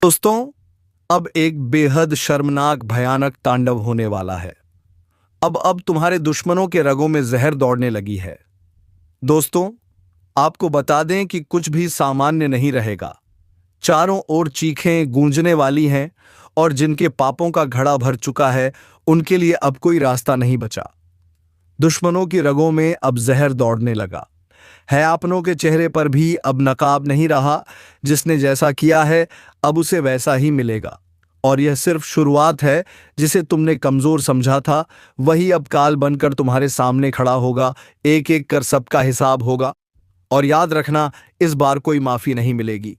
दोस्तों, अब एक बेहद शर्मनाक भयानक तांडव होने वाला है। अब तुम्हारे दुश्मनों के रगों में जहर दौड़ने लगी है। दोस्तों, आपको बता दें कि कुछ भी सामान्य नहीं रहेगा। चारों ओर चीखें गूंजने वाली हैं और जिनके पापों का घड़ा भर चुका है उनके लिए अब कोई रास्ता नहीं बचा। दुश्मनों की रगों में अब जहर दौड़ने लगा है। अपनों के चेहरे पर भी अब नकाब नहीं रहा। जिसने जैसा किया है अब उसे वैसा ही मिलेगा। और यह सिर्फ शुरुआत है। जिसे तुमने कमजोर समझा था वही अब काल बनकर तुम्हारे सामने खड़ा होगा। एक एक कर सबका हिसाब होगा। और याद रखना, इस बार कोई माफी नहीं मिलेगी।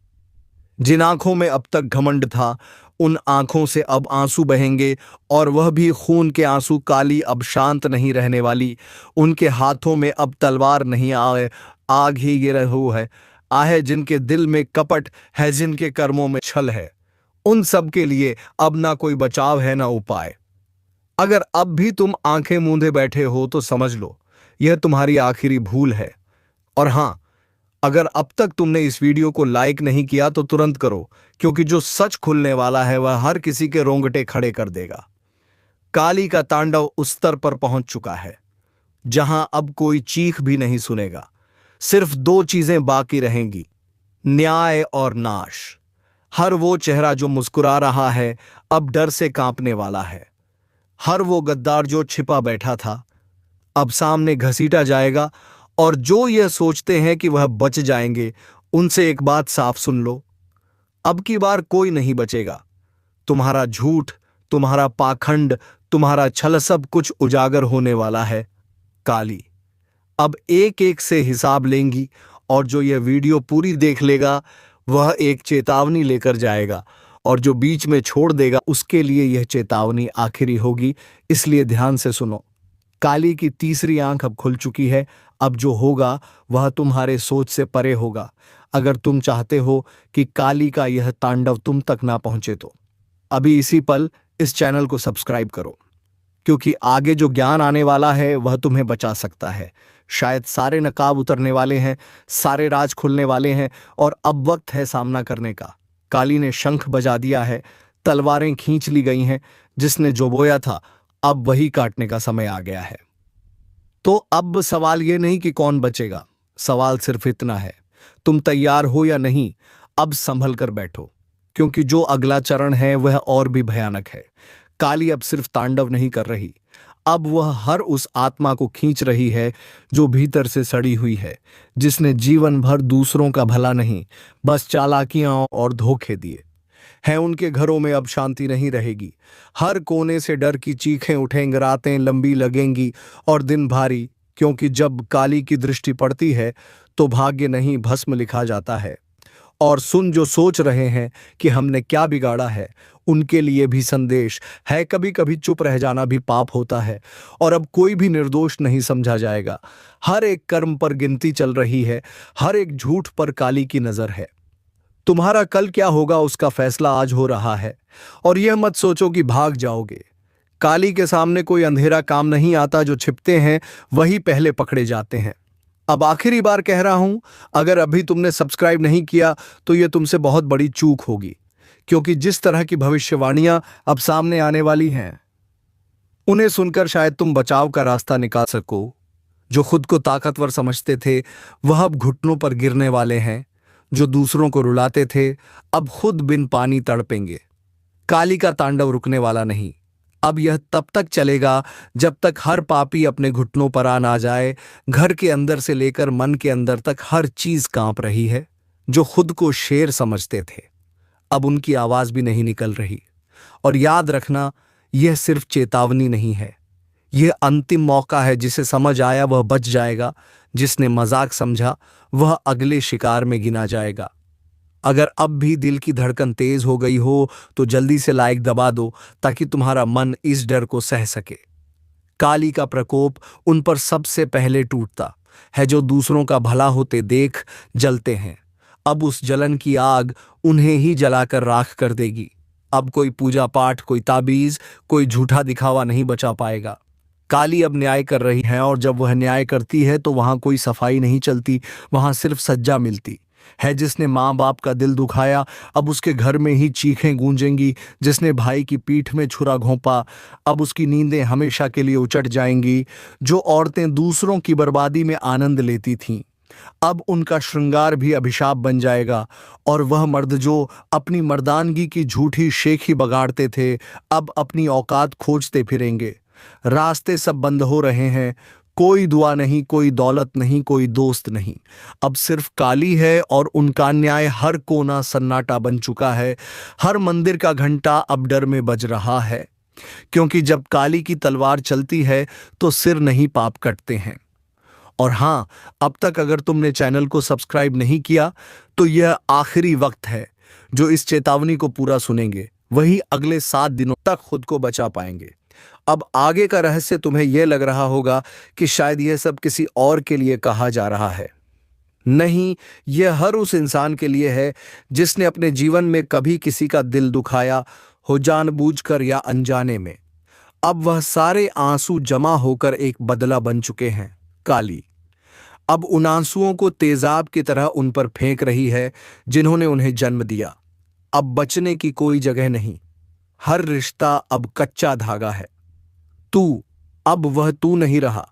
जिन आंखों में अब तक घमंड था उन आंखों से अब आंसू बहेंगे, और वह भी खून के आंसू। काली अब शांत नहीं रहने वाली। उनके हाथों में अब तलवार नहीं आए, आग ही गिर रही है। आहे जिनके दिल में कपट है, जिनके कर्मों में छल है, उन सब के लिए अब ना कोई बचाव है ना उपाय। अगर अब भी तुम आंखें मूंदे बैठे हो तो समझ लो यह तुम्हारी आखिरी भूल है। और हां, अगर अब तक तुमने इस वीडियो को लाइक नहीं किया तो तुरंत करो, क्योंकि जो सच खुलने वाला है वह हर किसी के रोंगटे खड़े कर देगा। काली का तांडव उस स्तर पर पहुंच चुका है जहां अब कोई चीख भी नहीं सुनेगा। सिर्फ दो चीजें बाकी रहेंगी, न्याय और नाश। हर वो चेहरा जो मुस्कुरा रहा है अब डर से कांपने वाला है। हर वो गद्दार जो छिपा बैठा था अब सामने घसीटा जाएगा। और जो यह सोचते हैं कि वह बच जाएंगे, उनसे एक बात साफ सुन लो, अब की बार कोई नहीं बचेगा। तुम्हारा झूठ, तुम्हारा पाखंड, तुम्हारा छल, सब कुछ उजागर होने वाला है। काली अब एक एक से हिसाब लेंगी, और जो यह वीडियो पूरी देख लेगा वह एक चेतावनी लेकर जाएगा, और जो बीच में छोड़ देगा उसके लिए यह चेतावनी आखिरी होगी। इसलिए ध्यान से सुनो। काली की तीसरी आंख अब खुल चुकी है। अब जो होगा वह तुम्हारे सोच से परे होगा। अगर तुम चाहते हो कि काली का यह तांडव तुम तक ना पहुंचे तो अभी इसी पल इस चैनल को सब्सक्राइब करो, क्योंकि आगे जो ज्ञान आने वाला है वह तुम्हें बचा सकता है। शायद सारे नकाब उतरने वाले हैं, सारे राज खुलने वाले हैं, और अब वक्त है सामना करने का। काली ने शंख बजा दिया है, तलवारें खींच ली गई हैं। जिसने जो बोया था अब वही काटने का समय आ गया है। तो अब सवाल यह नहीं कि कौन बचेगा, सवाल सिर्फ इतना है, तुम तैयार हो या नहीं। अब संभल कर बैठो, क्योंकि जो अगला चरण है वह और भी भयानक है। काली अब सिर्फ तांडव नहीं कर रही, अब वह हर उस आत्मा को खींच रही है जो भीतर से सड़ी हुई है, जिसने जीवन भर दूसरों का भला नहीं, बस चालाकियां और धोखे दिए हैं। उनके घरों में अब शांति नहीं रहेगी। हर कोने से डर की चीखें उठेंगी, रातें लंबी लगेंगी और दिन भारी, क्योंकि जब काली की दृष्टि पड़ती है तो भाग्य नहीं भस्म लिखा जाता है। और सुन, जो सोच रहे हैं कि हमने क्या बिगाड़ा है, उनके लिए भी संदेश है। कभी कभी चुप रह जाना भी पाप होता है, और अब कोई भी निर्दोष नहीं समझा जाएगा। हर एक कर्म पर गिनती चल रही है, हर एक झूठ पर काली की नजर है। तुम्हारा कल क्या होगा उसका फैसला आज हो रहा है। और यह मत सोचो कि भाग जाओगे। काली के सामने कोई अंधेरा काम नहीं आता, जो छिपते हैं वही पहले पकड़े जाते हैं। अब आखिरी बार कह रहा हूं, अगर अभी तुमने सब्सक्राइब नहीं किया तो यह तुमसे बहुत बड़ी चूक होगी, क्योंकि जिस तरह की भविष्यवाणियां अब सामने आने वाली हैं उन्हें सुनकर शायद तुम बचाव का रास्ता निकाल सको। जो खुद को ताकतवर समझते थे वह अब घुटनों पर गिरने वाले हैं। जो दूसरों को रुलाते थे अब खुद बिन पानी तड़पेंगे। काली का तांडव रुकने वाला नहीं। अब यह तब तक चलेगा जब तक हर पापी अपने घुटनों पर आ ना जाए। घर के अंदर से लेकर मन के अंदर तक हर चीज कांप रही है। जो खुद को शेर समझते थे अब उनकी आवाज भी नहीं निकल रही। और याद रखना, यह सिर्फ चेतावनी नहीं है, यह अंतिम मौका है। जिसे समझ आया वह बच जाएगा, जिसने मजाक समझा वह अगले शिकार में गिना जाएगा। अगर अब भी दिल की धड़कन तेज हो गई हो तो जल्दी से लाइक दबा दो, ताकि तुम्हारा मन इस डर को सह सके। काली का प्रकोप उन पर सबसे पहले टूटता है जो दूसरों का भला होते देख जलते हैं। अब उस जलन की आग उन्हें ही जलाकर राख कर देगी। अब कोई पूजा पाठ, कोई ताबीज, कोई झूठा दिखावा नहीं बचा पाएगा। काली अब न्याय कर रही है, और जब वह न्याय करती है तो वहां कोई सफाई नहीं चलती, वहां सिर्फ सज्जा मिलती। है जिसने माँ बाप का दिल दुखाया, अब उसके घर में ही चीखें गूंजेंगी। जिसने भाई की पीठ में छुरा घोंपा, अब उसकी नींदें हमेशा के लिए उचट जाएंगी। जो औरतें दूसरों की बर्बादी में आनंद लेती थीं, अब उनका श्रृंगार भी अभिशाप बन जाएगा। और वह मर्द जो अपनी मर्दानगी की झूठी शेखी बगाड़ते थे, अब अपनी औकात खोजते फिरेंगे। रास्ते सब बंद हो रहे हैं, कोई दुआ नहीं, कोई दौलत नहीं, कोई दोस्त नहीं। अब सिर्फ काली है और उनका न्याय। हर कोना सन्नाटा बन चुका है, हर मंदिर का घंटा अब डर में बज रहा है। क्योंकि जब काली की तलवार चलती है तो सिर नहीं पाप कटते हैं। और हाँ, अब तक अगर तुमने चैनल को सब्सक्राइब नहीं किया तो यह आखिरी वक्त है। जो इस चेतावनी को पूरा सुनेंगे वही अगले 7 दिनों तक खुद को बचा पाएंगे। अब आगे का रहस्य तुम्हें यह लग रहा होगा कि शायद यह सब किसी और के लिए कहा जा रहा है। नहीं, यह हर उस इंसान के लिए है जिसने अपने जीवन में कभी किसी का दिल दुखाया हो, जानबूझकर या अनजाने में। अब वह सारे आंसू जमा होकर एक बदला बन चुके हैं, काली। अब उन आंसुओं को तेजाब की तरह उन पर फेंक रही है जिन्होंने उन्हें जन्म दिया। अब बचने की कोई जगह नहीं, हर रिश्ता अब कच्चा धागा है। तू, अब वह तू नहीं रहा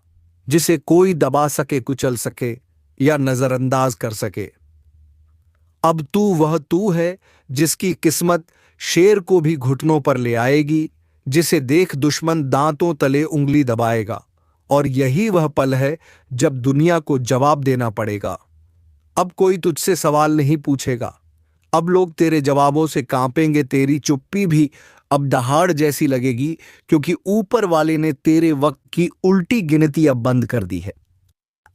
जिसे कोई दबा सके, कुचल सके या नजरअंदाज कर सके। अब तू वह तू है जिसकी किस्मत शेर को भी घुटनों पर ले आएगी, जिसे देख दुश्मन दांतों तले उंगली दबाएगा। और यही वह पल है जब दुनिया को जवाब देना पड़ेगा। अब कोई तुझसे सवाल नहीं पूछेगा, अब लोग तेरे जवाबों से कांपेंगे। तेरी चुप्पी भी अब दहाड़ जैसी लगेगी, क्योंकि ऊपर वाले ने तेरे वक्त की उल्टी गिनती अब बंद कर दी है।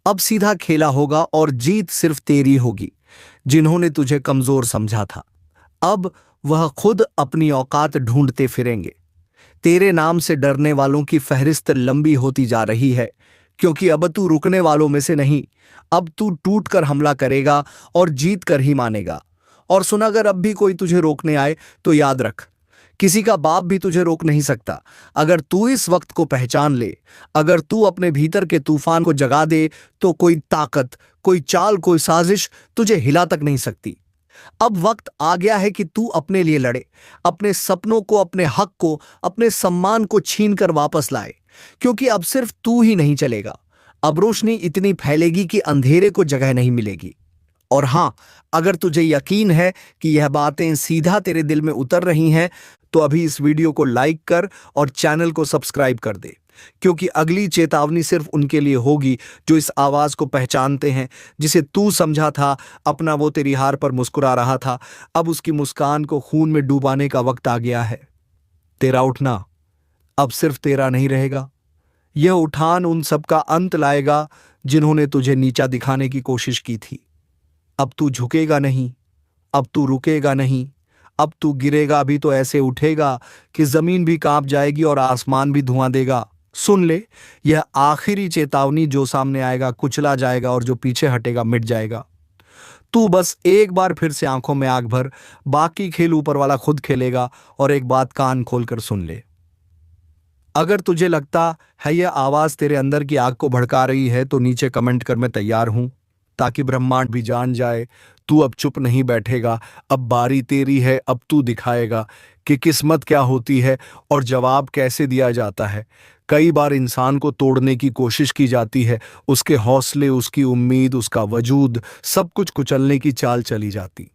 अब सीधा खेला होगा और जीत सिर्फ तेरी होगी। जिन्होंने तुझे कमजोर समझा था, अब वह खुद अपनी औकात ढूंढते फिरेंगे। तेरे नाम से डरने वालों की फहरिस्त लंबी होती जा रही है, क्योंकि अब तू रुकने वालों में से नहीं, अब तू टूट कर हमला करेगा और जीत कर ही मानेगा। और सुन, अगर अब भी कोई तुझे रोकने आए तो याद रख, किसी का बाप भी तुझे रोक नहीं सकता। अगर तू इस वक्त को पहचान ले, अगर तू अपने भीतर के तूफान को जगा दे, तो कोई ताकत, कोई चाल, कोई साजिश तुझे हिला तक नहीं सकती। अब वक्त आ गया है कि तू अपने लिए लड़े, अपने सपनों को, अपने हक को, अपने सम्मान को छीन कर वापस लाए। क्योंकि अब सिर्फ तू ही नहीं चलेगा, अब रोशनी इतनी फैलेगी कि अंधेरे को जगह नहीं मिलेगी। और हां, अगर तुझे यकीन है कि यह बातें सीधा तेरे दिल में उतर रही हैं, तो अभी इस वीडियो को लाइक कर और चैनल को सब्सक्राइब कर दे। क्योंकि अगली चेतावनी सिर्फ उनके लिए होगी जो इस आवाज को पहचानते हैं। जिसे तू समझा था अपना, वो तेरी हार पर मुस्कुरा रहा था, अब उसकी मुस्कान को खून में डुबाने का वक्त आ गया है। तेरा उठना अब सिर्फ तेरा नहीं रहेगा। यह उठान उन सब का अंत लाएगा जिन्होंने तुझे नीचा दिखाने की कोशिश की थी। अब तू झुकेगा नहीं, अब तू रुकेगा नहीं, अब तू गिरेगा भी तो ऐसे उठेगा कि जमीन भी कांप जाएगी और आसमान भी धुआं देगा। सुन ले, यह आखिरी चेतावनी, जो सामने आएगा कुचला जाएगा और जो पीछे हटेगा मिट जाएगा। तू बस एक बार फिर से आंखों में आग भर, बाकी खेल ऊपर वाला खुद खेलेगा। और एक बात कान खोलकर सुन ले, अगर तुझे लगता है यह आवाज तेरे अंदर की आग को भड़का रही है तो नीचे कमेंट कर, मैं तैयार हूं, ताकि ब्रह्मांड भी जान जाए तू अब चुप नहीं बैठेगा। अब बारी तेरी है, अब तू दिखाएगा कि किस्मत क्या होती है और जवाब कैसे दिया जाता है। कई बार इंसान को तोड़ने की कोशिश की जाती है, उसके हौसले, उसकी उम्मीद, उसका वजूद, सब कुछ कुचलने की चाल चली जाती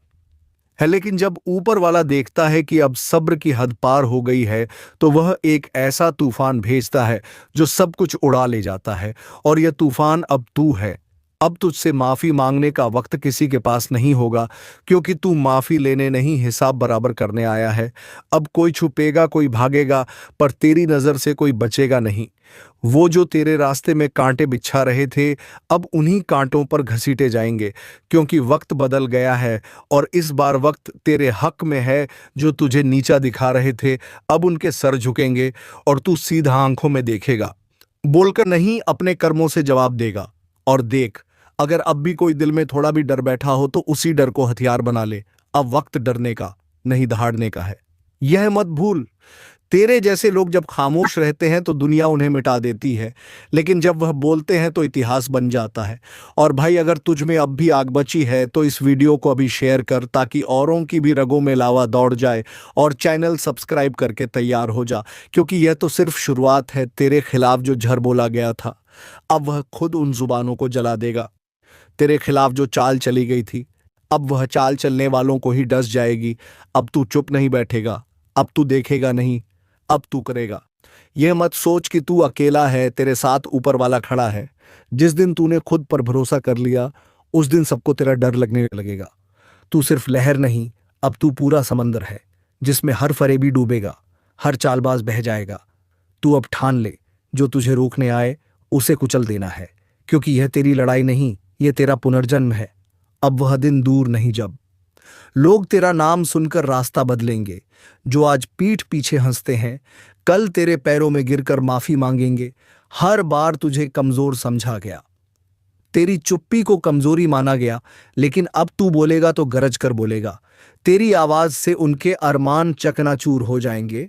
है। लेकिन जब ऊपर वाला देखता है कि अब सब्र की हद पार हो गई है, तो वह एक ऐसा तूफान भेजता है जो सब कुछ उड़ा ले जाता है। और यह तूफान अब तू है। अब तुझसे माफी मांगने का वक्त किसी के पास नहीं होगा, क्योंकि तू माफी लेने नहीं, हिसाब बराबर करने आया है। अब कोई छुपेगा, कोई भागेगा, पर तेरी नजर से कोई बचेगा नहीं। वो जो तेरे रास्ते में कांटे बिछा रहे थे, अब उन्हीं कांटों पर घसीटे जाएंगे, क्योंकि वक्त बदल गया है। और इस बार वक्त तेरे हक में है। जो तुझे नीचा दिखा रहे थे, अब उनके सर झुकेंगे और तू सीधा आंखों में देखेगा, बोलकर नहीं, अपने कर्मों से जवाब देगा। और देख, अगर अब भी कोई दिल में थोड़ा भी डर बैठा हो तो उसी डर को हथियार बना ले। अब वक्त डरने का नहीं, दहाड़ने का है। यह मत भूल, तेरे जैसे लोग जब खामोश रहते हैं तो दुनिया उन्हें मिटा देती है, लेकिन जब वह बोलते हैं तो इतिहास बन जाता है। और भाई, अगर तुझ में अब भी आग बची है तो इस वीडियो को अभी शेयर कर, ताकि औरों की भी रगों में लावा दौड़ जाए। और चैनल सब्सक्राइब करके तैयार हो जा, क्योंकि यह तो सिर्फ शुरुआत है। तेरे खिलाफ जो झर बोला गया था, अब वह खुद उन जुबानों को जला देगा। तेरे खिलाफ जो चाल चली गई थी, अब वह चाल चलने वालों को ही डस जाएगी। अब तू चुप नहीं बैठेगा, अब तू देखेगा नहीं, अब तू करेगा। यह मत सोच कि तू अकेला है, तेरे साथ ऊपर वाला खड़ा है। जिस दिन तूने खुद पर भरोसा कर लिया, उस दिन सबको तेरा डर लगने लगेगा। तू सिर्फ लहर नहीं, अब तू पूरा समंदर है, जिसमें हर फरेबी डूबेगा, हर चालबाज बह जाएगा। तू अब ठान ले, जो तुझे रोकने आए उसे कुचल देना है, क्योंकि यह तेरी लड़ाई नहीं, यह तेरा पुनर्जन्म है। अब वह दिन दूर नहीं जब लोग तेरा नाम सुनकर रास्ता बदलेंगे। जो आज पीठ पीछे हंसते हैं, कल तेरे पैरों में गिरकर माफी मांगेंगे। हर बार तुझे कमजोर समझा गया, तेरी चुप्पी को कमजोरी माना गया, लेकिन अब तू बोलेगा तो गरज कर बोलेगा। तेरी आवाज से उनके अरमान चकनाचूर हो जाएंगे।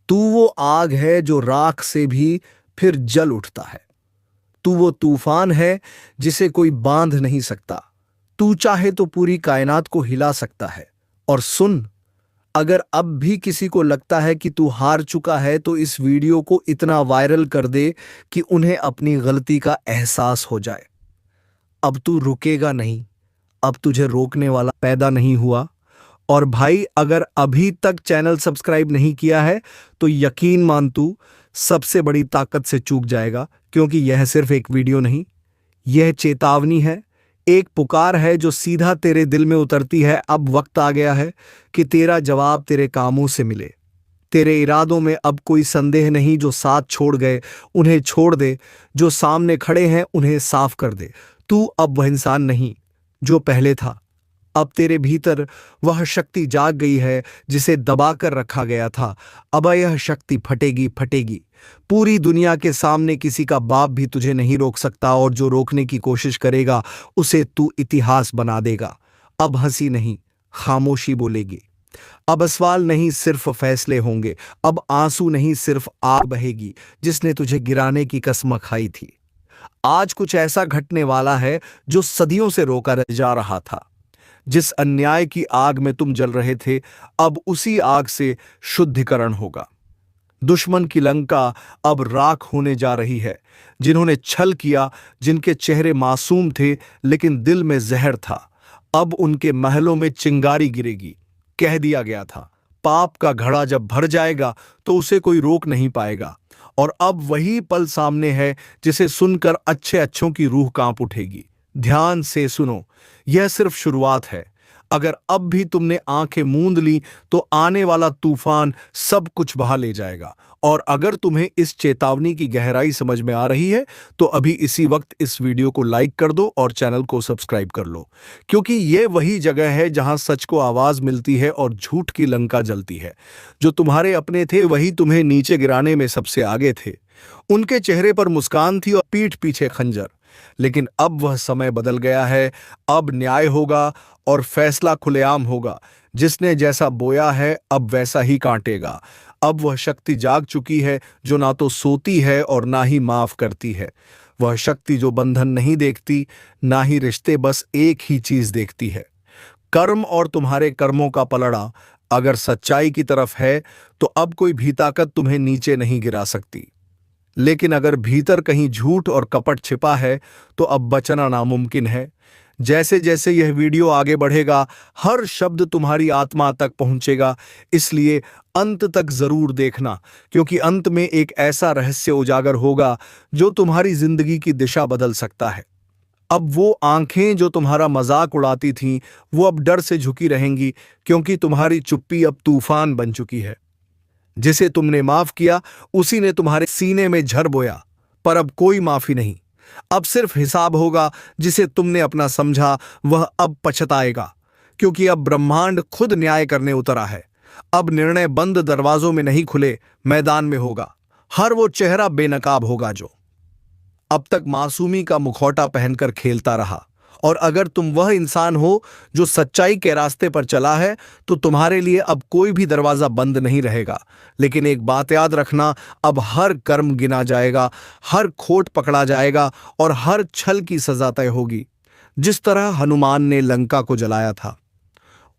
तू वो आग है जो राख से भी फिर जल उठता है। तू वो तूफान है जिसे कोई बांध नहीं सकता। तू चाहे तो पूरी कायनात को हिला सकता है। और सुन, अगर अब भी किसी को लगता है कि तू हार चुका है, तो इस वीडियो को इतना वायरल कर दे कि उन्हें अपनी गलती का एहसास हो जाए। अब तू रुकेगा नहीं, अब तुझे रोकने वाला पैदा नहीं हुआ। और भाई, अगर अभी तक चैनल सब्सक्राइब नहीं किया है तो यकीन मान तू सबसे बड़ी ताकत से चूक जाएगा, क्योंकि यह सिर्फ एक वीडियो नहीं, यह चेतावनी है, एक पुकार है जो सीधा तेरे दिल में उतरती है। अब वक्त आ गया है कि तेरा जवाब तेरे कामों से मिले। तेरे इरादों में अब कोई संदेह नहीं। जो साथ छोड़ गए उन्हें छोड़ दे, जो सामने खड़े हैं उन्हें साफ कर दे। तू अब वह इंसान नहीं जो पहले था। अब तेरे भीतर वह शक्ति जाग गई है जिसे दबाकर रखा गया था। अब यह शक्ति फटेगी फटेगी। पूरी दुनिया के सामने किसी का बाप भी तुझे नहीं रोक सकता, और जो रोकने की कोशिश करेगा उसे तू इतिहास बना देगा। अब हंसी नहीं, खामोशी बोलेगी। अब सवाल नहीं, सिर्फ फैसले होंगे। अब आंसू नहीं, सिर्फ आग बहेगी जिसने तुझे गिराने की कसम खाई थी। आज कुछ ऐसा घटने वाला है जो सदियों से रोका जा रहा था। जिस अन्याय की आग में तुम जल रहे थे, अब उसी आग से शुद्धिकरण होगा। दुश्मन की लंका अब राख होने जा रही है। जिन्होंने छल किया, जिनके चेहरे मासूम थे लेकिन दिल में जहर था, अब उनके महलों में चिंगारी गिरेगी। कह दिया गया था, पाप का घड़ा जब भर जाएगा तो उसे कोई रोक नहीं पाएगा। और अब वही पल सामने है जिसे सुनकर अच्छे अच्छों की रूह कांप उठेगी। ध्यान से सुनो, यह सिर्फ शुरुआत है। अगर अब भी तुमने आंखें मूंद ली तो आने वाला तूफान सब कुछ बहा ले जाएगा। और अगर तुम्हें इस चेतावनी की गहराई समझ में आ रही है तो अभी इसी वक्त इस वीडियो को लाइक कर दो और चैनल को सब्सक्राइब कर लो, क्योंकि ये वही जगह है जहां सच को आवाज मिलती है और झूठ की लंका जलती है। जो तुम्हारे अपने थे वही तुम्हें नीचे गिराने में सबसे आगे थे। उनके चेहरे पर मुस्कान थी और पीठ पीछे खंजर। लेकिन अब वह समय बदल गया है। अब न्याय होगा और फैसला खुलेआम होगा। जिसने जैसा बोया है अब वैसा ही काटेगा। अब वह शक्ति जाग चुकी है जो ना तो सोती है और ना ही माफ करती है। वह शक्ति जो बंधन नहीं देखती, ना ही रिश्ते, बस एक ही चीज देखती है, कर्म। और तुम्हारे कर्मों का पलड़ा अगर सच्चाई की तरफ है तो अब कोई भी ताकत तुम्हें नीचे नहीं गिरा सकती। लेकिन अगर भीतर कहीं झूठ और कपट छिपा है तो अब बचना नामुमकिन है। जैसे जैसे यह वीडियो आगे बढ़ेगा, हर शब्द तुम्हारी आत्मा तक पहुंचेगा। इसलिए अंत तक जरूर देखना, क्योंकि अंत में एक ऐसा रहस्य उजागर होगा जो तुम्हारी जिंदगी की दिशा बदल सकता है। अब वो आंखें जो तुम्हारा मजाक उड़ाती थीं, वो अब डर से झुकी रहेंगी, क्योंकि तुम्हारी चुप्पी अब तूफान बन चुकी है। जिसे तुमने माफ किया उसी ने तुम्हारे सीने में झर बोया। पर अब कोई माफी नहीं, अब सिर्फ हिसाब होगा। जिसे तुमने अपना समझा वह अब पछताएगा, क्योंकि अब ब्रह्मांड खुद न्याय करने उतरा है। अब निर्णय बंद दरवाजों में नहीं, खुले मैदान में होगा। हर वो चेहरा बेनकाब होगा जो अब तक मासूमी का मुखौटा पहनकर खेलता रहा, और अगर तुम वह इंसान हो जो सच्चाई के रास्ते पर चला है तो तुम्हारे लिए अब कोई भी दरवाजा बंद नहीं रहेगा। लेकिन एक बात याद रखना, अब हर कर्म गिना जाएगा, हर खोट पकड़ा जाएगा और हर छल की सजा तय होगी। जिस तरह हनुमान ने लंका को जलाया था,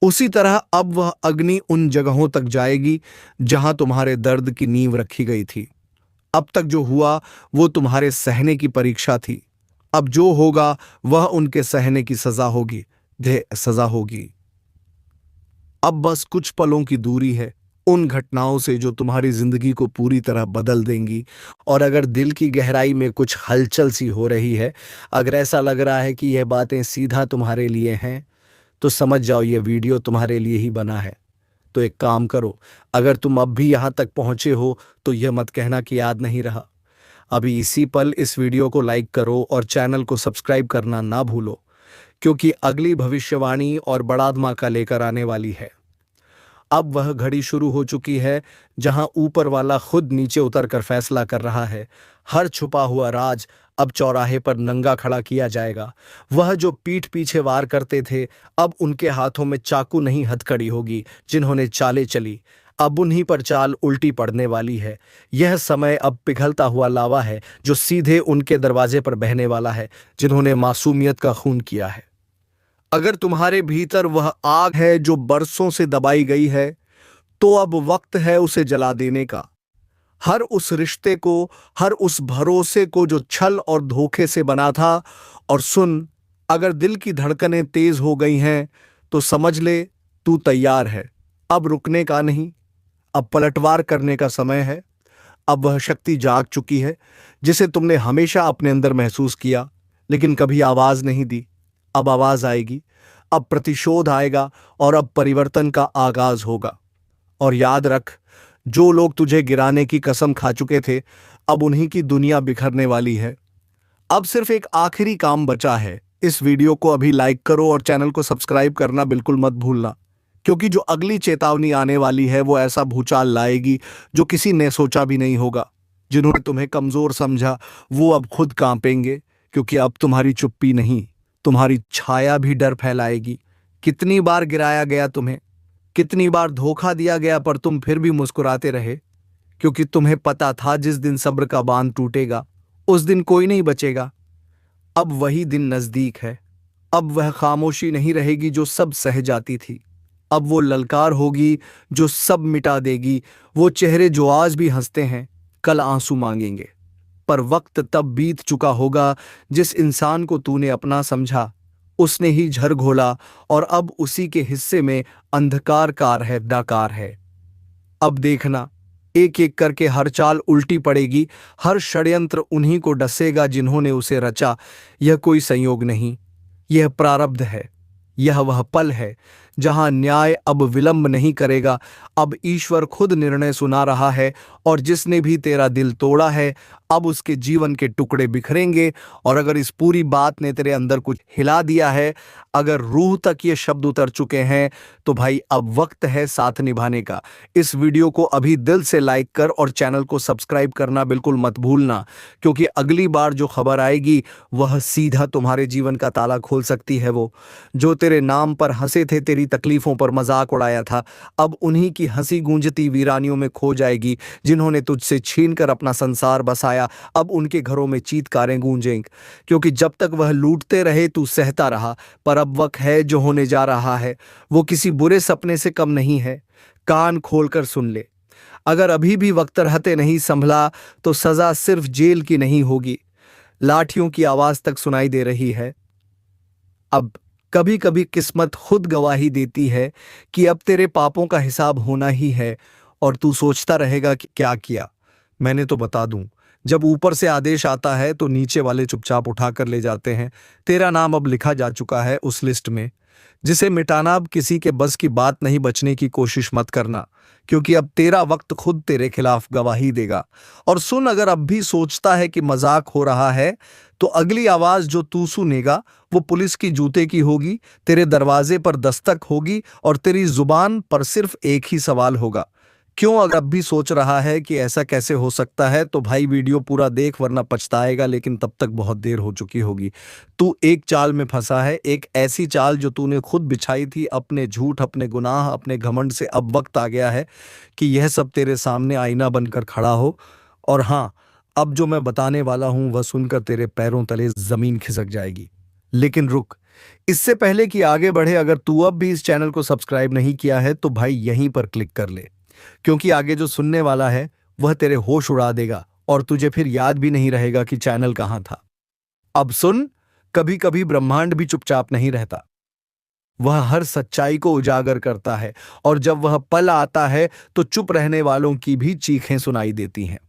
उसी तरह अब वह अग्नि उन जगहों तक जाएगी जहां तुम्हारे दर्द की नींव रखी गई थी। अब तक जो हुआ वो तुम्हारे सहने की परीक्षा थी, अब जो होगा वह उनके सहने की सजा होगी, सजा होगी। अब बस कुछ पलों की दूरी है उन घटनाओं से जो तुम्हारी जिंदगी को पूरी तरह बदल देंगी। और अगर दिल की गहराई में कुछ हलचल सी हो रही है, अगर ऐसा लग रहा है कि यह बातें सीधा तुम्हारे लिए हैं, तो समझ जाओ ये वीडियो तुम्हारे लिए ही बना है। तो एक काम करो, अगर तुम अब भी यहाँ तक पहुंचे हो तो यह मत कहना कि याद नहीं रहा। अभी इसी पल इस वीडियो को लाइक करो और चैनल को सब्सक्राइब करना ना भूलो, क्योंकि अगली भविष्यवाणी और बड़ा धमाका लेकर आने वाली है। अब वह घड़ी शुरू हो चुकी है जहां ऊपर वाला खुद नीचे उतरकर फैसला कर रहा है। हर छुपा हुआ राज अब चौराहे पर नंगा खड़ा किया जाएगा। वह जो पीठ पीछे वार करते थे, अब उनके हाथों में चाकू नहीं हथकड़ी होगी। जिन्होंने चालें चली, अब उन्हीं पर चाल उल्टी पड़ने वाली है। यह समय अब पिघलता हुआ लावा है जो सीधे उनके दरवाजे पर बहने वाला है, जिन्होंने मासूमियत का खून किया है। अगर तुम्हारे भीतर वह आग है जो बरसों से दबाई गई है, तो अब वक्त है उसे जला देने का। हर उस रिश्ते को, हर उस भरोसे को जो छल और धोखे से बना था। और सुन, अगर दिल की धड़कनें तेज हो गई हैं तो समझ ले तू तैयार है। अब रुकने का नहीं, अब पलटवार करने का समय है। अब वह शक्ति जाग चुकी है जिसे तुमने हमेशा अपने अंदर महसूस किया, लेकिन कभी आवाज नहीं दी। अब आवाज आएगी, अब प्रतिशोध आएगा और अब परिवर्तन का आगाज होगा। और याद रख, जो लोग तुझे गिराने की कसम खा चुके थे, अब उन्हीं की दुनिया बिखरने वाली है। अब सिर्फ एक आखिरी काम बचा है। इस वीडियो को अभी लाइक करो और चैनल को सब्सक्राइब करना बिल्कुल मत भूलना, क्योंकि जो अगली चेतावनी आने वाली है वो ऐसा भूचाल लाएगी जो किसी ने सोचा भी नहीं होगा। जिन्होंने तुम्हें कमजोर समझा वो अब खुद कांपेंगे, क्योंकि अब तुम्हारी चुप्पी नहीं, तुम्हारी छाया भी डर फैलाएगी। कितनी बार गिराया गया तुम्हें, कितनी बार धोखा दिया गया, पर तुम फिर भी मुस्कुराते रहे, क्योंकि तुम्हें पता था जिस दिन सब्र का बांध टूटेगा उस दिन कोई नहीं बचेगा। अब वही दिन नजदीक है। अब वह खामोशी नहीं रहेगी जो सब सह जाती थी। अब वो ललकार होगी जो सब मिटा देगी। वो चेहरे जो आज भी हंसते हैं कल आंसू मांगेंगे। पर वक्त तब बीत चुका होगा जिस इंसान को तूने अपना समझा उसने ही झर घोला, और अब उसी के हिस्से में अंधकार कार है, डाकार है। अब देखना, एक एक करके हर चाल उल्टी पड़ेगी, हर षड्यंत्र उन्हीं को डसेगा जिन्होंने उसे रचा। यह कोई संयोग नहीं, यह प्रारब्ध है। यह वह पल है जहां न्याय अब विलंब नहीं करेगा। अब ईश्वर खुद निर्णय सुना रहा है, और जिसने भी तेरा दिल तोड़ा है अब उसके जीवन के टुकड़े बिखरेंगे। और अगर इस पूरी बात ने तेरे अंदर कुछ हिला दिया है, अगर रूह तक ये शब्द उतर चुके हैं, तो भाई अब वक्त है साथ निभाने का। इस वीडियो को अभी दिल से लाइक कर और चैनल को सब्सक्राइब करना बिल्कुल मत भूलना, क्योंकि अगली बार जो खबर आएगी वह सीधा तुम्हारे जीवन का ताला खोल सकती है। वो जो तेरे नाम पर हंसे थे, तेरी तकलीफों पर मजाक उड़ाया था, अब उन्हीं की हंसी गूंजती वीरानियों में खो जाएगी। जिन्होंने तुझसे छीनकर अपना संसार बसाया, अब उनके घरों में चीत्कारें गूंजेंगी, क्योंकि जब तक वह लूटते रहे तू सहता रहा। पर अब वक्त है जो होने जा रहा है वो किसी बुरे सपने से कम नहीं है। कान खोलकर सुन ले, अगर अभी भी वक्त रहते नहीं संभला तो सजा सिर्फ जेल की नहीं होगी, लाठियों की आवाज तक सुनाई दे रही है। अब कभी कभी किस्मत खुद गवाही देती है कि अब तेरे पापों का हिसाब होना ही है, और तू सोचता रहेगा कि क्या किया। मैंने तो बता दूं, जब ऊपर से आदेश आता है तो नीचे वाले चुपचाप उठाकर ले जाते हैं। तेरा नाम अब लिखा जा चुका है उस लिस्ट में जिसे मिटाना अब किसी के बस की बात नहीं। बचने की कोशिश मत करना, क्योंकि अब तेरा वक्त खुद तेरे खिलाफ गवाही देगा। और सुन, अगर अब भी सोचता है कि मजाक हो रहा है, तो अगली आवाज जो तू सुनेगा वो पुलिस की जूते की होगी, तेरे दरवाजे पर दस्तक होगी, और तेरी जुबान पर सिर्फ एक ही सवाल होगा, क्यों अगर अब भी सोच रहा है कि ऐसा कैसे हो सकता है, तो भाई वीडियो पूरा देख वरना पछताएगा, लेकिन तब तक बहुत देर हो चुकी होगी। तू एक चाल में फंसा है, एक ऐसी चाल जो तूने खुद बिछाई थी अपने झूठ, अपने गुनाह, अपने घमंड से। अब वक्त आ गया है कि यह सब तेरे सामने आईना बनकर खड़ा हो। और हाँ, अब जो मैं बताने वाला हूं वह सुनकर तेरे पैरों तले जमीन खिसक जाएगी। लेकिन रुक, इससे पहले कि आगे बढ़े, अगर तू अब भी इस चैनल को सब्सक्राइब नहीं किया है तो भाई यहीं पर क्लिक कर ले, क्योंकि आगे जो सुनने वाला है वह तेरे होश उड़ा देगा और तुझे फिर याद भी नहीं रहेगा कि चैनल कहां था। अब सुन, कभी कभी ब्रह्मांड भी चुपचाप नहीं रहता, वह हर सच्चाई को उजागर करता है। और जब वह पल आता है तो चुप रहने वालों की भी चीखें सुनाई देती हैं।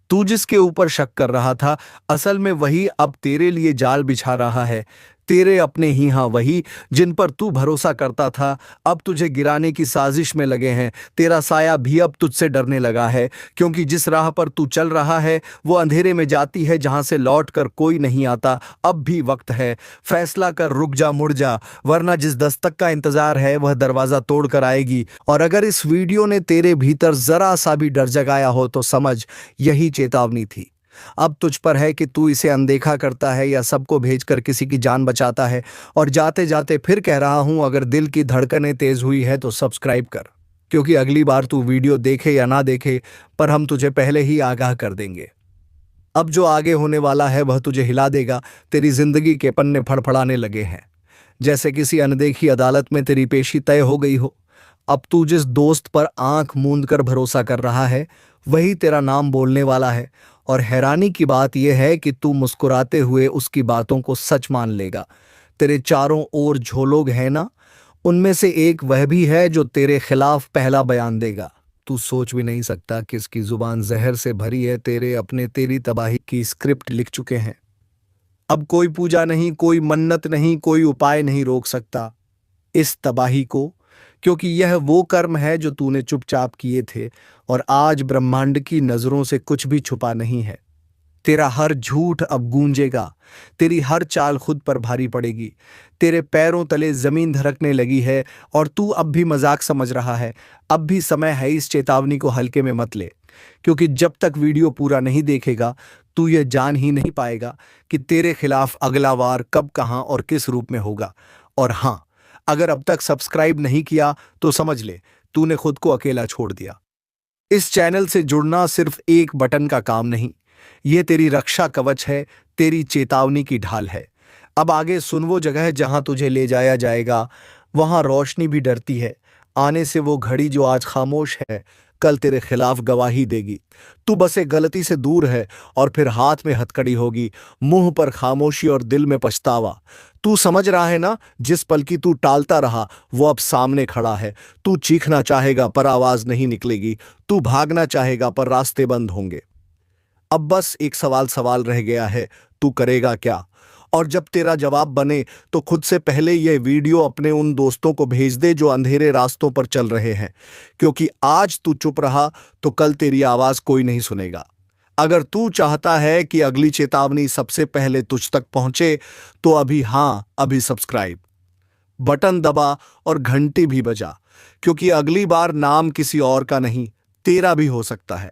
तू जिसके ऊपर शक कर रहा था, असल में वही अब तेरे लिए जाल बिछा रहा है। तेरे अपने ही, हाँ वही जिन पर तू भरोसा करता था, अब तुझे गिराने की साजिश में लगे हैं। तेरा साया भी अब तुझसे डरने लगा है, क्योंकि जिस राह पर तू चल रहा है वो अंधेरे में जाती है जहां से लौट कर कोई नहीं आता। अब भी वक्त है, फैसला कर, रुक जा, मुड़ जा, वरना जिस दस्तक का इंतजार है वह दरवाजा तोड़ कर आएगी। और अगर इस वीडियो ने तेरे भीतर जरा सा भी डर जगाया हो तो समझ, यही चेतावनी थी। अब तुझ पर है कि तू इसे अनदेखा करता है या सबको भेजकर किसी की जान बचाता है। और जाते जाते फिर कह रहा हूं, अगर दिल की धड़कनें तेज हुई है तो सब्सक्राइब कर, क्योंकि अगली बार तू वीडियो देखे या ना देखे, पर हम तुझे पहले ही आगाह कर देंगे। अब जो आगे होने वाला है वह तुझे हिला देगा। तेरी जिंदगी के पन्ने फड़फड़ाने लगे हैं, जैसे किसी अनदेखी अदालत में तेरी पेशी तय हो गई हो। अब तू जिस दोस्त पर आंख मूंद कर भरोसा कर रहा है वही तेरा नाम बोलने वाला है। और हैरानी की बात यह है कि तू मुस्कुराते हुए उसकी बातों को सच मान लेगा। तेरे चारों ओर जो लोग हैं ना, उनमें से एक वह भी है जो तेरे खिलाफ पहला बयान देगा। तू सोच भी नहीं सकता किसकी जुबान जहर से भरी है। तेरे अपने तेरी तबाही की स्क्रिप्ट लिख चुके हैं। अब कोई पूजा नहीं, कोई मन्नत नहीं, कोई उपाय नहीं रोक सकता इस तबाही को, क्योंकि यह वो कर्म है जो तूने चुपचाप किए थे। और आज ब्रह्मांड की नजरों से कुछ भी छुपा नहीं है। तेरा हर झूठ अब गूंजेगा, तेरी हर चाल खुद पर भारी पड़ेगी। तेरे पैरों तले जमीन धड़कने लगी है और तू अब भी मजाक समझ रहा है। अब भी समय है, इस चेतावनी को हल्के में मत ले, क्योंकि जब तक वीडियो पूरा नहीं देखेगा तू ये जान ही नहीं पाएगा कि तेरे खिलाफ अगला वार कब, कहां और किस रूप में होगा। और हां, अगर अब तक सब्सक्राइब नहीं किया तो समझ ले, तूने खुद को अकेला छोड़ दिया। इस चैनल से जुड़ना सिर्फ एक बटन का काम नहीं, यह तेरी रक्षा कवच है, तेरी चेतावनी की ढाल है। अब आगे सुन, वो जगह जहां तुझे ले जाया जाएगा वहां रोशनी भी डरती है आने से। वो घड़ी जो आज खामोश है कल तेरे खिलाफ गवाही देगी। तू बस एक गलती से दूर है और फिर हाथ में हथकड़ी होगी, मुंह पर खामोशी और दिल में पछतावा। तू समझ रहा है ना, जिस पल की तू टालता रहा वो अब सामने खड़ा है। तू चीखना चाहेगा पर आवाज नहीं निकलेगी, तू भागना चाहेगा पर रास्ते बंद होंगे। अब बस एक सवाल रह गया है, तू करेगा क्या? और जब तेरा जवाब बने तो खुद से पहले यह वीडियो अपने उन दोस्तों को भेज दे जो अंधेरे रास्तों पर चल रहे हैं, क्योंकि आज तू चुप रहा तो कल तेरी आवाज कोई नहीं सुनेगा। अगर तू चाहता है कि अगली चेतावनी सबसे पहले तुझ तक पहुंचे तो अभी सब्सक्राइब बटन दबा और घंटी भी बजा, क्योंकि अगली बार नाम किसी और का नहीं, तेरा भी हो सकता है।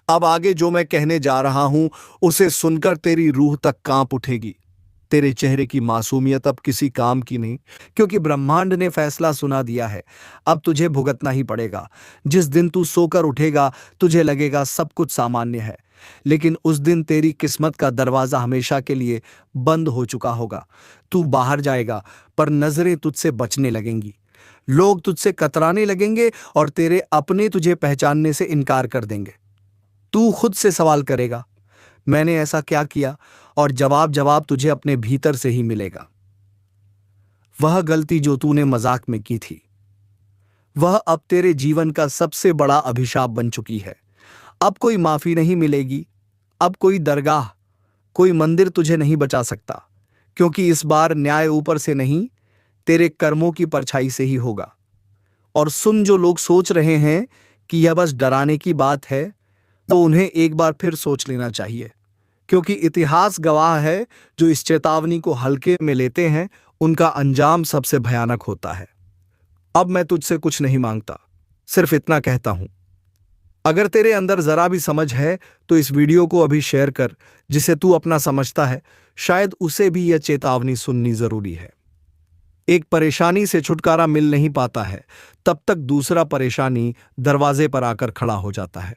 अब आगे जो मैं कहने जा रहा हूं उसे सुनकर तेरी रूह तक कांप उठेगी। तेरे चेहरे की मासूमियत अब किसी काम की नहीं, क्योंकि ब्रह्मांड ने फैसला सुना दिया है। अब तुझे भुगतना ही पड़ेगा। जिस दिन तू सोकर उठेगा तुझे लगेगा सब कुछ सामान्य है, लेकिन उस दिन तेरी किस्मत का दरवाजा हमेशा के लिए बंद हो चुका होगा। तू बाहर जाएगा पर नजरें तुझसे बचने लगेंगी, लोग तुझसे कतराने लगेंगे और तेरे अपने तुझे पहचानने से इनकार कर देंगे। तू खुद से सवाल करेगा, मैंने ऐसा क्या किया? और जवाब तुझे अपने भीतर से ही मिलेगा। वह गलती जो तूने मजाक में की थी वह अब तेरे जीवन का सबसे बड़ा अभिशाप बन चुकी है। अब कोई माफी नहीं मिलेगी, अब कोई दरगाह, कोई मंदिर तुझे नहीं बचा सकता, क्योंकि इस बार न्याय ऊपर से नहीं, तेरे कर्मों की परछाई से ही होगा। और सुन, जो लोग सोच रहे हैं कि यह बस डराने की बात है, तो उन्हें एक बार फिर सोच लेना चाहिए, क्योंकि इतिहास गवाह है, जो इस चेतावनी को हल्के में लेते हैं उनका अंजाम सबसे भयानक होता है। अब मैं तुझसे कुछ नहीं मांगता, सिर्फ इतना कहता हूं, अगर तेरे अंदर जरा भी समझ है तो इस वीडियो को अभी शेयर कर। जिसे तू अपना समझता है शायद उसे भी यह चेतावनी सुननी जरूरी है। एक परेशानी से छुटकारा मिल नहीं पाता है तब तक दूसरा परेशानी दरवाजे पर आकर खड़ा हो जाता है।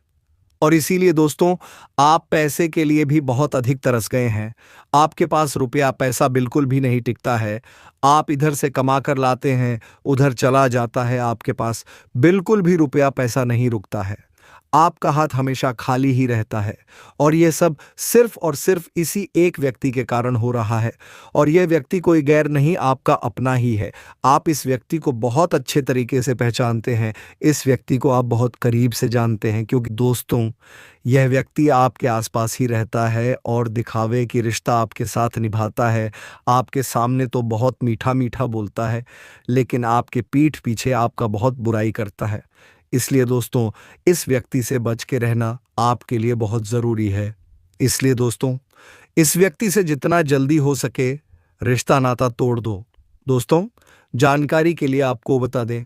और इसीलिए दोस्तों, आप पैसे के लिए भी बहुत अधिक तरस गए हैं। आपके पास रुपया पैसा बिल्कुल भी नहीं टिकता है। आप इधर से कमा कर लाते हैं, उधर चला जाता है, आपके पास बिल्कुल भी रुपया पैसा नहीं रुकता है। आपका हाथ हमेशा खाली ही रहता है। और यह सब सिर्फ और सिर्फ इसी एक व्यक्ति के कारण हो रहा है। और यह व्यक्ति कोई गैर नहीं, आपका अपना ही है। आप इस व्यक्ति को बहुत अच्छे तरीके से पहचानते हैं। इस व्यक्ति को आप बहुत करीब से जानते हैं, क्योंकि दोस्तों, यह व्यक्ति आपके आसपास ही रहता है और दिखावे की रिश्ता आपके साथ निभाता है। आपके सामने तो बहुत मीठा मीठा बोलता है, लेकिन आपके पीठ पीछे आपका बहुत बुराई करता है। इसलिए दोस्तों, इस व्यक्ति से बच के रहना आपके लिए बहुत ज़रूरी है। इसलिए दोस्तों, इस व्यक्ति से जितना जल्दी हो सके रिश्ता नाता तोड़ दो। दोस्तों, जानकारी के लिए आपको बता दें,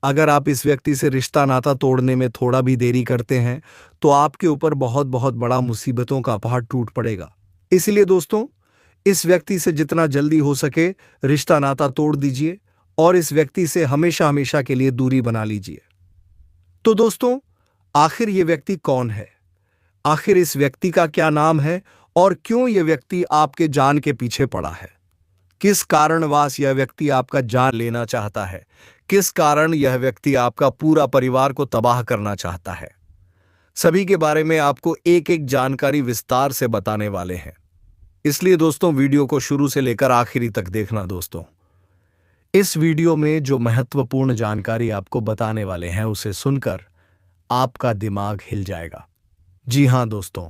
अगर आप इस व्यक्ति से रिश्ता नाता तोड़ने में थोड़ा भी देरी करते हैं तो आपके ऊपर बहुत बहुत बड़ा मुसीबतों का पहाड़ टूट पड़ेगा। इसलिए दोस्तों, इस व्यक्ति से जितना जल्दी हो सके रिश्ता नाता तोड़ दीजिए और इस व्यक्ति से हमेशा हमेशा के लिए दूरी बना लीजिए। तो दोस्तों, आखिर ये व्यक्ति कौन है? आखिर इस व्यक्ति का क्या नाम है और क्यों यह व्यक्ति आपके जान के पीछे पड़ा है? किस कारणवश यह व्यक्ति आपका जान लेना चाहता है? किस कारण यह व्यक्ति आपका पूरा परिवार को तबाह करना चाहता है? सभी के बारे में आपको एक एक जानकारी विस्तार से बताने वाले हैं। इसलिए दोस्तों, वीडियो को शुरू से लेकर आखिरी तक देखना। दोस्तों, इस वीडियो में जो महत्वपूर्ण जानकारी आपको बताने वाले हैं उसे सुनकर आपका दिमाग हिल जाएगा। जी हाँ दोस्तों,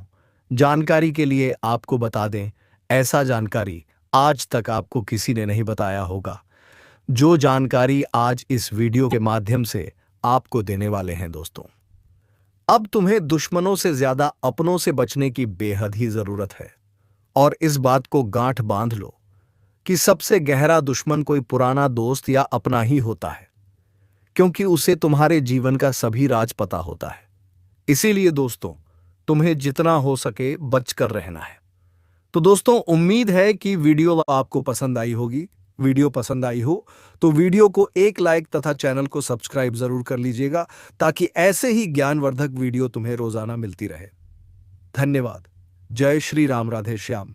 जानकारी के लिए आपको बता दें, ऐसा जानकारी आज तक आपको किसी ने नहीं बताया होगा। जो जानकारी आज इस वीडियो के माध्यम से आपको देने वाले हैं दोस्तों, अब तुम्हें दुश्मनों से ज्यादा अपनों से बचने की बेहद ही जरूरत है। और इस बात को गांठ बांध लो कि सबसे गहरा दुश्मन कोई पुराना दोस्त या अपना ही होता है, क्योंकि उसे तुम्हारे जीवन का सभी राज पता होता है। इसीलिए दोस्तों, तुम्हें जितना हो सके बचकर रहना है। तो दोस्तों, उम्मीद है कि वीडियो आपको पसंद आई होगी। वीडियो पसंद आई हो तो वीडियो को एक लाइक तथा चैनल को सब्सक्राइब जरूर कर लीजिएगा, ताकि ऐसे ही ज्ञानवर्धक वीडियो तुम्हें रोजाना मिलती रहे। धन्यवाद। जय श्री राम, राधे श्याम।